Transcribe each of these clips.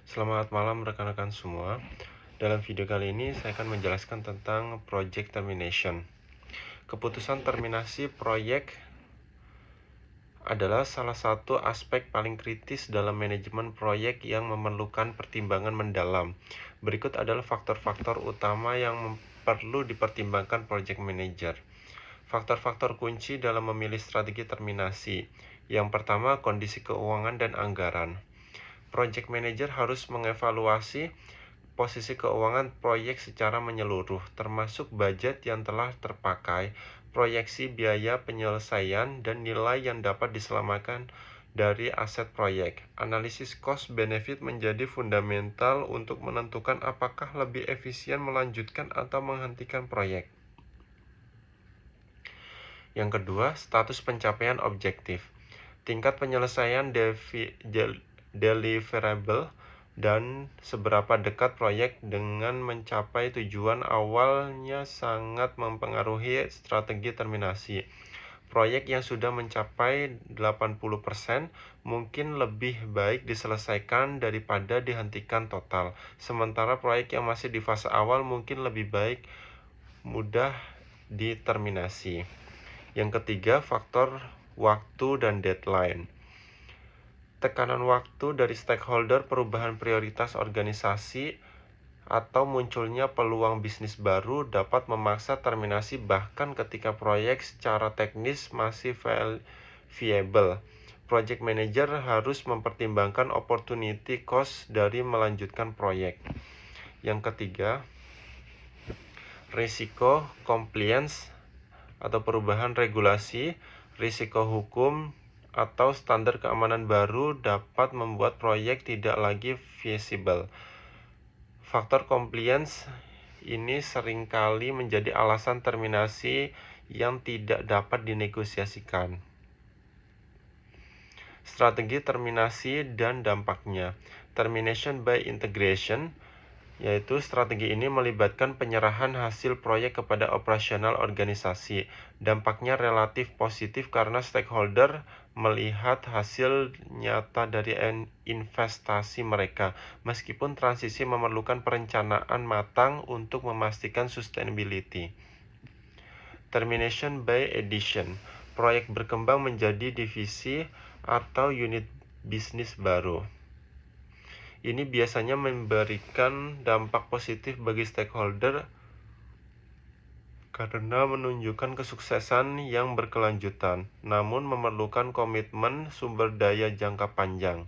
Selamat malam rekan-rekan semua. Dalam video kali ini saya akan menjelaskan tentang project termination. Keputusan terminasi proyek adalah salah satu aspek paling kritis dalam manajemen proyek yang memerlukan pertimbangan mendalam. Berikut adalah faktor-faktor utama yang perlu dipertimbangkan project manager. Faktor-faktor kunci dalam memilih strategi terminasi. Yang pertama, kondisi keuangan dan anggaran. Project manager harus mengevaluasi posisi keuangan proyek secara menyeluruh, termasuk budget yang telah terpakai, proyeksi biaya penyelesaian, dan nilai yang dapat diselamatkan dari aset proyek. Analisis cost-benefit menjadi fundamental untuk menentukan apakah lebih efisien melanjutkan atau menghentikan proyek. Yang kedua, status pencapaian objektif. Tingkat penyelesaian deliverable dan seberapa dekat proyek dengan mencapai tujuan awalnya sangat mempengaruhi strategi terminasi. Proyek yang sudah mencapai 80% mungkin lebih baik diselesaikan daripada dihentikan total. Sementara proyek yang masih di fase awal mungkin lebih baik mudah diterminasi. Yang ketiga, faktor waktu dan deadline. Tekanan waktu dari stakeholder, perubahan prioritas organisasi, atau munculnya peluang bisnis baru dapat memaksa terminasi bahkan ketika proyek secara teknis masih viable. Project manager harus mempertimbangkan opportunity cost dari melanjutkan proyek. Yang ketiga, risiko compliance atau perubahan regulasi, risiko hukum, atau standar keamanan baru dapat membuat proyek tidak lagi feasible. Faktor compliance ini seringkali menjadi alasan terminasi yang tidak dapat dinegosiasikan. Strategi terminasi dan dampaknya. Termination by integration, yaitu strategi ini melibatkan penyerahan hasil proyek kepada operasional organisasi. Dampaknya relatif positif karena stakeholder melihat hasil nyata dari investasi mereka, meskipun transisi memerlukan perencanaan matang untuk memastikan sustainability. Termination by addition, proyek berkembang menjadi divisi atau unit bisnis baru. Ini biasanya memberikan dampak positif bagi stakeholder karena menunjukkan kesuksesan yang berkelanjutan, namun memerlukan komitmen sumber daya jangka panjang.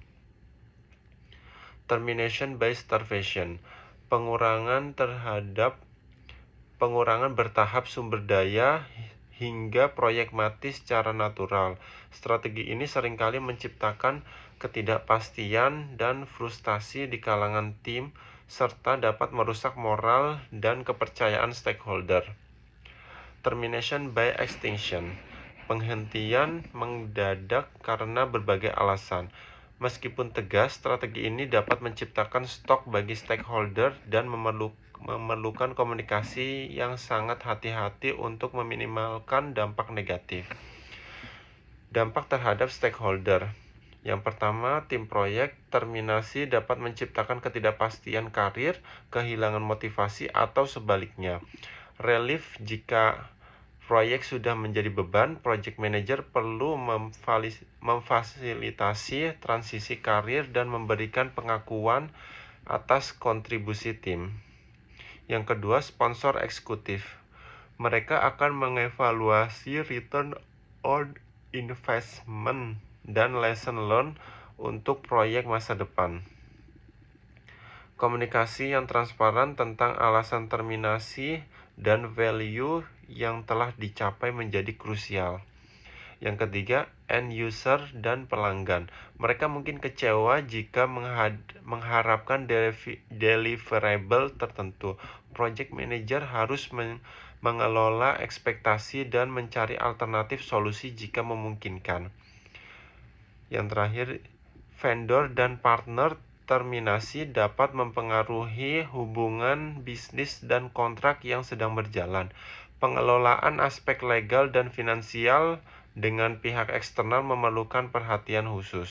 Termination by starvation, pengurangan bertahap sumber daya hingga proyek mati secara natural. Strategi ini seringkali menciptakan ketidakpastian dan frustasi di kalangan tim, serta dapat merusak moral dan kepercayaan stakeholder. Termination by extinction, penghentian mendadak karena berbagai alasan. Meskipun tegas, strategi ini dapat menciptakan stok bagi stakeholder dan memerlukan komunikasi yang sangat hati-hati untuk meminimalkan dampak negatif. Dampak terhadap stakeholder. Yang pertama, tim proyek terminasi dapat menciptakan ketidakpastian karir, kehilangan motivasi, atau sebaliknya. Relief, jika proyek sudah menjadi beban, project manager perlu memfasilitasi transisi karir dan memberikan pengakuan atas kontribusi tim. Yang kedua, sponsor eksekutif. Mereka akan mengevaluasi return on investment dan lesson learned untuk proyek masa depan. Komunikasi yang transparan tentang alasan terminasi dan value yang telah dicapai menjadi krusial. Yang ketiga, end user dan pelanggan. Mereka mungkin kecewa jika mengharapkan deliverable tertentu. Project manager harus mengelola ekspektasi dan mencari alternatif solusi jika memungkinkan. Yang terakhir, vendor dan partner terminasi dapat mempengaruhi hubungan bisnis dan kontrak yang sedang berjalan. Pengelolaan aspek legal dan finansial dengan pihak eksternal memerlukan perhatian khusus.